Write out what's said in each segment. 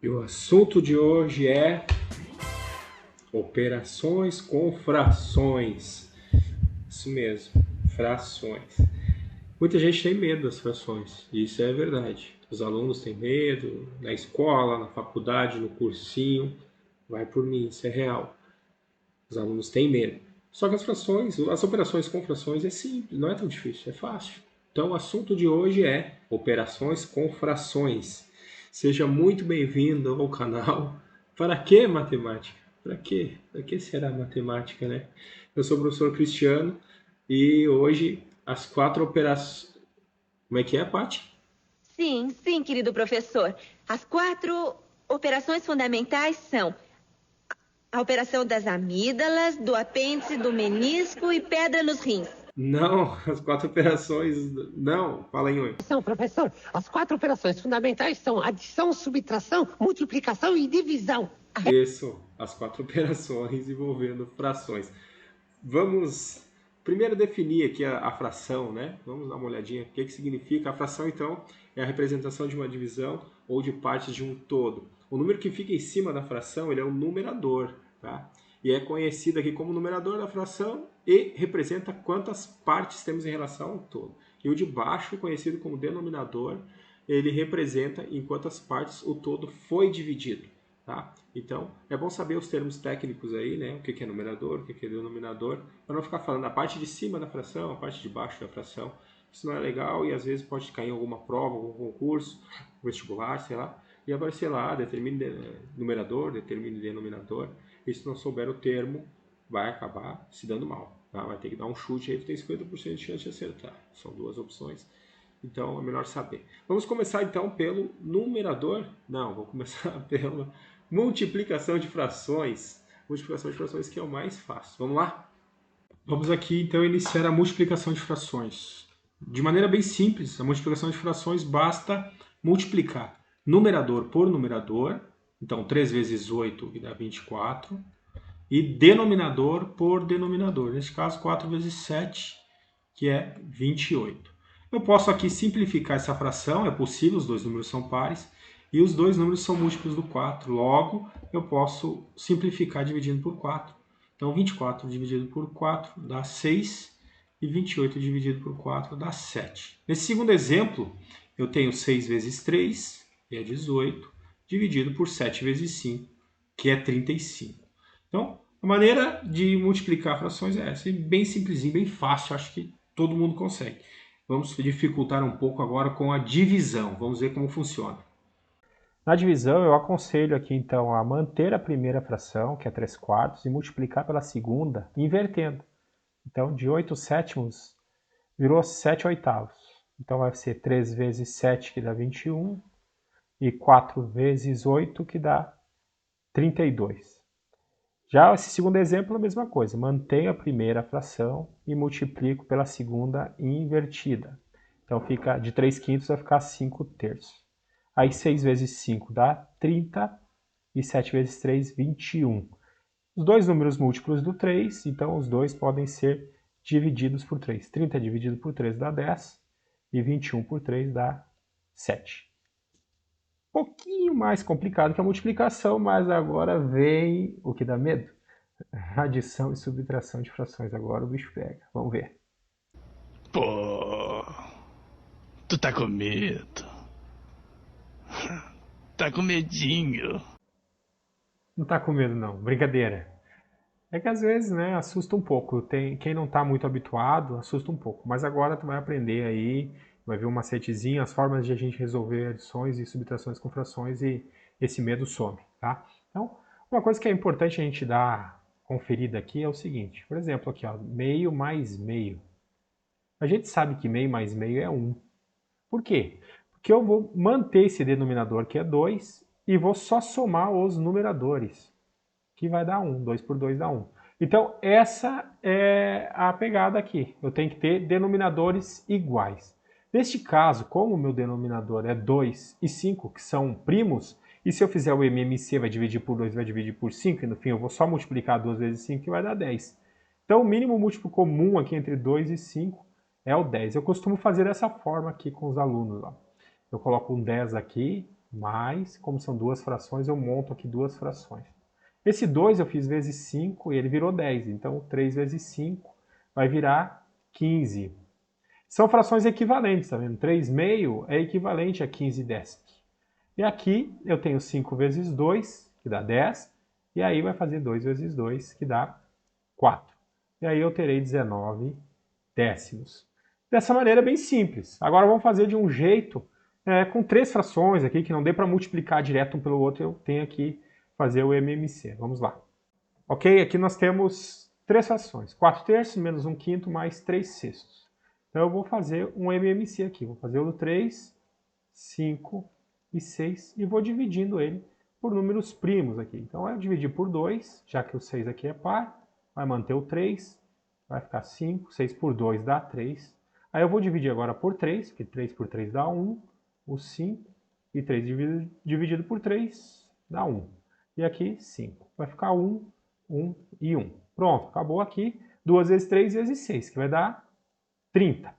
E o assunto de hoje é operações com frações. Isso mesmo, frações. Muita gente tem medo das frações, e isso é verdade. Os alunos têm medo, na escola, na faculdade, no cursinho. Vai por mim, isso é real. Os alunos têm medo. Só que as frações, as operações com frações é simples, não é tão difícil, é fácil. Então o assunto de hoje é operações com frações. Seja muito bem-vindo ao canal. Para que matemática? Para quê? Para que será matemática, né? Eu sou o professor Cristiano e hoje as quatro operações. Como é que é, Paty? Sim, sim, querido professor. As 4 operações fundamentais são a operação das amígdalas, do apêndice, do menisco e pedra nos rins. Não, as quatro operações. Não, fala em oi. São, professor, as 4 operações fundamentais são adição, subtração, multiplicação e divisão. Isso, as quatro operações envolvendo frações. Vamos primeiro definir aqui a fração, né? Vamos dar uma olhadinha. O que significa? A fração, então, é a representação de uma divisão ou de partes de um todo. O número que fica em cima da fração, ele é o numerador, tá? E é conhecido aqui como numerador da fração e representa quantas partes temos em relação ao todo. E o de baixo, conhecido como denominador, ele representa em quantas partes o todo foi dividido. Tá? Então, é bom saber os termos técnicos aí, né? O que é numerador, o que é denominador, para não ficar falando a parte de cima da fração, a parte de baixo da fração. Isso não é legal e às vezes pode cair em alguma prova, algum concurso, vestibular, sei lá, e aparecer lá, determine numerador, determine denominador. E se não souber o termo, vai acabar se dando mal. Tá? Vai ter que dar um chute aí, tu tem 50% de chance de acertar. São duas opções. Então é melhor saber. Vamos começar então pelo numerador? Não, vou começar pela multiplicação de frações. Multiplicação de frações que é o mais fácil. Vamos lá? Vamos aqui então iniciar a multiplicação de frações. De maneira bem simples, a multiplicação de frações basta multiplicar numerador por numerador. Então 3 vezes 8 que dá 24. E denominador por denominador. Neste caso 4 vezes 7 que é 28. Eu posso aqui simplificar essa fração, é possível, os dois números são pares, e os dois números são múltiplos do 4. Logo, eu posso simplificar dividindo por 4. Então, 24 dividido por 4 dá 6, e 28 dividido por 4 dá 7. Nesse segundo exemplo, eu tenho 6 vezes 3, que é 18, dividido por 7 vezes 5, que é 35. Então, a maneira de multiplicar frações é essa, bem simplesinho, bem fácil, acho que todo mundo consegue. Vamos dificultar um pouco agora com a divisão. Vamos ver como funciona. Na divisão, eu aconselho aqui então a manter a primeira fração, que é 3 quartos, e multiplicar pela segunda, invertendo. Então, de 8 sétimos virou 7 oitavos. Então, vai ser 3 vezes 7, que dá 21, e 4 vezes 8, que dá 32. Já esse segundo exemplo é a mesma coisa, mantenho a primeira fração e multiplico pela segunda invertida. Então fica de 3 quintos vai ficar 5 terços. Aí 6 vezes 5 dá 30 e 7 vezes 3, 21. Os dois números múltiplos do 3, então os dois podem ser divididos por 3. 30 dividido por 3 dá 10 e 21 por 3 dá 7. Pouquinho mais complicado que a multiplicação, mas agora vem o que dá medo. Adição e subtração de frações. Agora o bicho pega. Vamos ver. Pô, tu tá com medo? Tá com medinho? Não tá com medo não, brincadeira. É que às vezes, né, assusta um pouco. Quem não tá muito habituado, assusta um pouco. Mas agora tu vai aprender aí, vai ver um macetezinho, as formas de a gente resolver adições e subtrações com frações e esse medo some, tá? Então, uma coisa que é importante a gente dar conferida aqui é o seguinte. Por exemplo, aqui, ó, meio mais meio. A gente sabe que meio mais meio é 1. Por quê? Porque eu vou manter esse denominador que é 2 e vou só somar os numeradores, que vai dar 1. 2 por 2 dá 1. Então, essa é a pegada aqui. Eu tenho que ter denominadores iguais. Neste caso, como o meu denominador é 2 e 5, que são primos, e se eu fizer o MMC vai dividir por 2, vai dividir por 5, e no fim eu vou só multiplicar 2 vezes 5, que vai dar 10. Então, o mínimo múltiplo comum aqui entre 2 e 5 é o 10. Eu costumo fazer dessa forma aqui com os alunos. Ó. Eu coloco um 10 aqui, mais, como são duas frações, eu monto aqui duas frações. Esse 2 eu fiz vezes 5 e ele virou 10, então 3 vezes 5 vai virar 15. São frações equivalentes, tá vendo? 3 meio é equivalente a 15 décimos. E aqui eu tenho 5 vezes 2, que dá 10, e aí vai fazer 2 vezes 2, que dá 4. E aí eu terei 19 décimos. Dessa maneira bem simples. Agora vamos fazer de um jeito com 3 frações aqui, que não dê para multiplicar direto um pelo outro, eu tenho que fazer o MMC. Vamos lá. Ok? Aqui nós temos 3 frações. 4 terços menos 1 quinto mais 3 sextos. Então eu vou fazer um MMC aqui. Vou fazer o 3, 5 e 6 e vou dividindo ele por números primos aqui. Então eu dividir por 2, já que o 6 aqui é par, vai manter o 3, vai ficar 5, 6 por 2 dá 3. Aí eu vou dividir agora por 3, porque 3 por 3 dá 1, o 5, e 3 dividido por 3 dá 1. E aqui 5. Vai ficar 1, 1 e 1. Pronto, acabou aqui. 2 vezes 3 vezes 6, que vai dar 30.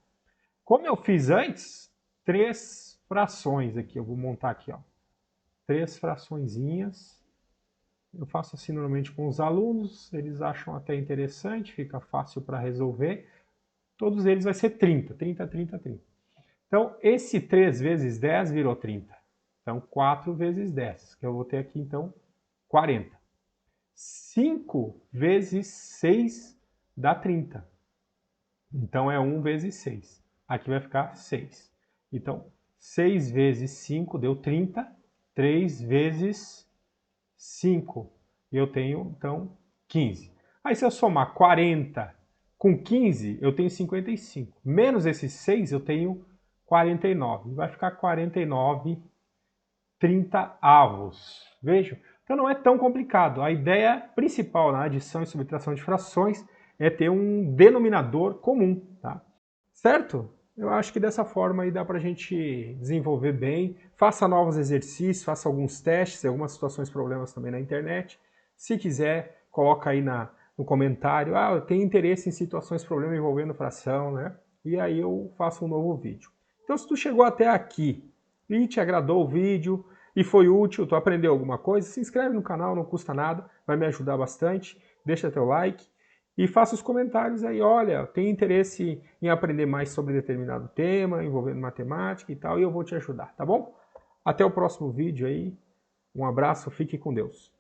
Como eu fiz antes, 3 frações aqui. Eu vou montar aqui, ó. 3 fraçõezinhas. Eu faço assim normalmente com os alunos. Eles acham até interessante, fica fácil para resolver. Todos eles vai ser 30. 30, 30, 30. Então, esse 3 vezes 10 virou 30. Então, 4 vezes 10, que eu vou ter aqui, então, 40. 5 vezes 6 dá 30. Então, é 1 vezes 6. Aqui vai ficar 6. Então, 6 vezes 5 deu 30. 3 vezes 5. E eu tenho, então, 15. Aí, se eu somar 40 com 15, eu tenho 55. Menos esses 6, eu tenho 49. Vai ficar 49 30avos. Vejam? Então não é tão complicado. A ideia principal na adição e subtração de frações é ter um denominador comum, tá? Certo? Eu acho que dessa forma aí dá para a gente desenvolver bem. Faça novos exercícios, faça alguns testes, algumas situações, problemas também na internet. Se quiser, coloca aí no comentário. Eu tenho interesse em situações, problemas envolvendo fração, né? E aí eu faço um novo vídeo. Então, se tu chegou até aqui e te agradou o vídeo e foi útil, tu aprendeu alguma coisa, se inscreve no canal, não custa nada, vai me ajudar bastante. Deixa teu like e faça os comentários aí. Olha, tem interesse em aprender mais sobre determinado tema, envolvendo matemática e tal, e eu vou te ajudar, tá bom? Até o próximo vídeo aí. Um abraço, fique com Deus.